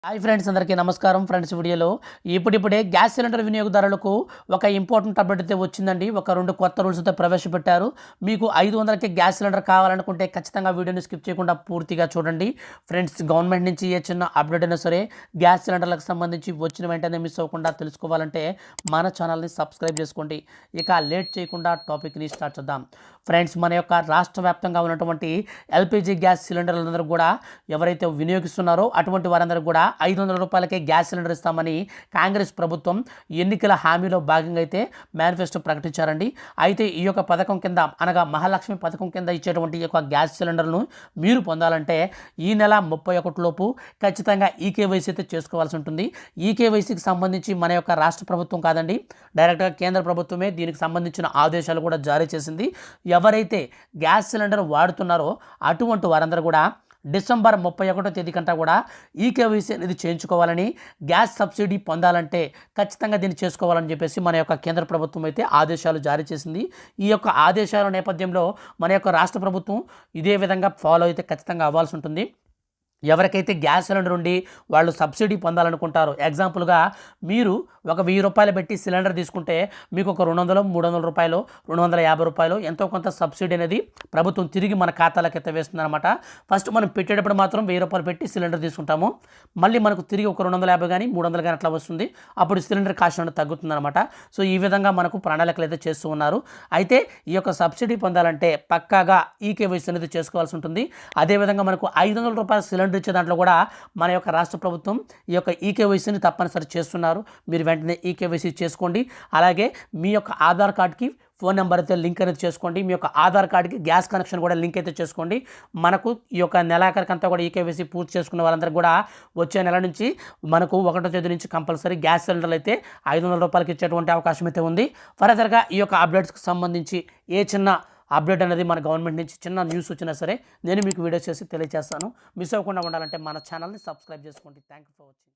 Hi friends, అందరికీ నమస్కారం. Friends, వీడియోలో ఇప్పుడిప్పుడే గ్యాస్ సిలిండర్ వినియోగదారులకు ఒక ఇంపార్టెంట్ అప్డేట్ అయితే వచ్చిందండి. ఒక 2 కొత్త రూల్స్ అయితే ప్రవేశపెట్టారు. మీకు 500కి గ్యాస్ సిలిండర్ కావాలనుకుంటే ఖచ్చితంగా వీడియోని స్కిప్ చేయకుండా పూర్తిగా చూడండి. ఫ్రెండ్స్, గవర్నమెంట్ నుంచి ఏ చిన్న అప్డేట్ అయినా సరే గ్యాస్ సిలిండర్లకు సంబంధించి వచ్చిన వెంటనే మిస్ అవ్వకుండా తెలుసుకోవాలంటే మన ఛానల్ని సబ్స్క్రైబ్ చేసుకోండి. ఇక లేట్ చేయకుండా టాపిక్ని స్టార్ట్ చేద్దాం. ఫ్రెండ్స్, మన యొక్క రాష్ట్ర వ్యాప్తంగా ఉన్నటువంటి ఎల్పిజి గ్యాస్ సిలిండర్లందరూ కూడా ఎవరైతే వినియోగిస్తున్నారో అటువంటి వారందరూ కూడా 500 రూపాయలకే గ్యాస్ సిలిండర్ ఇస్తామని కాంగ్రెస్ ప్రభుత్వం ఎన్నికల హామీలో భాగంగా అయితే మేనిఫెస్టో ప్రకటించారండి. అయితే ఈ యొక్క పథకం కింద అనగా మహాలక్ష్మి పథకం కింద ఇచ్చేటువంటి ఈ యొక్క గ్యాస్ సిలిండర్ను మీరు పొందాలంటే ఈ నెల 31 లోపు ఖచ్చితంగా ఈకేవైసీ అయితే చేసుకోవాల్సి ఉంటుంది. ఈకేవైసీకి సంబంధించి మన యొక్క రాష్ట్ర ప్రభుత్వం కాదండి, డైరెక్ట్గా కేంద్ర ప్రభుత్వమే దీనికి సంబంధించిన ఆదేశాలు కూడా జారీ చేసింది. ఎవరైతే గ్యాస్ సిలిండర్ వాడుతున్నారో అటువంటి వారందరూ కూడా డిసెంబర్ 31వ తేదీ కంటా కూడా ఈకేవైసీ అనేది చేయించుకోవాలని, గ్యాస్ సబ్సిడీ పొందాలంటే ఖచ్చితంగా దీన్ని చేసుకోవాలని చెప్పేసి మన యొక్క కేంద్ర ప్రభుత్వం అయితే ఆదేశాలు జారీ చేసింది. ఈ యొక్క ఆదేశాల నేపథ్యంలో మన యొక్క రాష్ట్ర ప్రభుత్వం ఇదే విధంగా ఫాలో అయితే ఖచ్చితంగా అవ్వాల్సి ఉంటుంది. ఎవరికైతే గ్యాస్ సిలిండర్ ఉండి వాళ్ళు సబ్సిడీ పొందాలనుకుంటారో, ఎగ్జాంపుల్గా మీరు ఒక 1000 రూపాయలు పెట్టి సిలిండర్ తీసుకుంటే మీకు ఒక 200, 300 రూపాయలు, 250 రూపాయలు ఎంతో కొంత సబ్సిడీ అనేది ప్రభుత్వం తిరిగి మన ఖాతాలకు అయితే వేస్తుంది అనమాట. ఫస్ట్ మనం పెట్టేటప్పుడు మాత్రం 1000 రూపాయలు పెట్టి సిలిండర్ తీసుకుంటాము. మళ్ళీ మనకు తిరిగి ఒక 250 కానీ 300 కానీ అట్లా వస్తుంది. అప్పుడు సిలిండర్ కాస్ట్ అనేది తగ్గుతుంది అనమాట. సో ఈ విధంగా మనకు ప్రణాళికలు అయితే చేస్తూ ఉన్నారు. అయితే ఈ యొక్క సబ్సిడీ పొందాలంటే పక్కాగా ఈకేవైసీ అనేది చేసుకోవాల్సి ఉంటుంది. అదేవిధంగా మనకు 500 రూపాయల సిలిండర్ ఇచ్చే దాంట్లో కూడా మన యొక్క రాష్ట్ర ప్రభుత్వం ఈ యొక్క ఈకేవైసీని తప్పనిసరి చేస్తున్నారు. మీరు వెంటనే ఈకేవైసీ చేసుకోండి. అలాగే మీ యొక్క ఆధార్ కార్డ్కి ఫోన్ నెంబర్ అయితే లింక్ అనేది చేసుకోండి. మీ యొక్క ఆధార్ కార్డ్కి గ్యాస్ కనెక్షన్ కూడా లింక్ అయితే చేసుకోండి. మనకు ఈ యొక్క నెలాఖరికంతా కూడా ఈకేవైసీ పూర్తి చేసుకున్న వాళ్ళందరూ కూడా వచ్చే నెల నుంచి మనకు 1వ తేదీ నుంచి కంపల్సరీ గ్యాస్ సిలిండర్లు అయితే 500 రూపాయలకి ఇచ్చేటువంటి అవకాశం అయితే ఉంది. ఫర్దర్గా ఈ యొక్క అప్డేట్స్కి సంబంధించి ఏ చిన్న అప్డేట్ అనేది మన గవర్నమెంట్ నుంచి చిన్న న్యూస్ వచ్చినా సరే నేను మీకు వీడియోస్ చేసి తెలియజేస్తాను. మిస్ అవ్వకుండా ఉండాలంటే మన ఛానల్ని సబ్స్క్రైబ్ చేసుకోండి. Thank you for watching.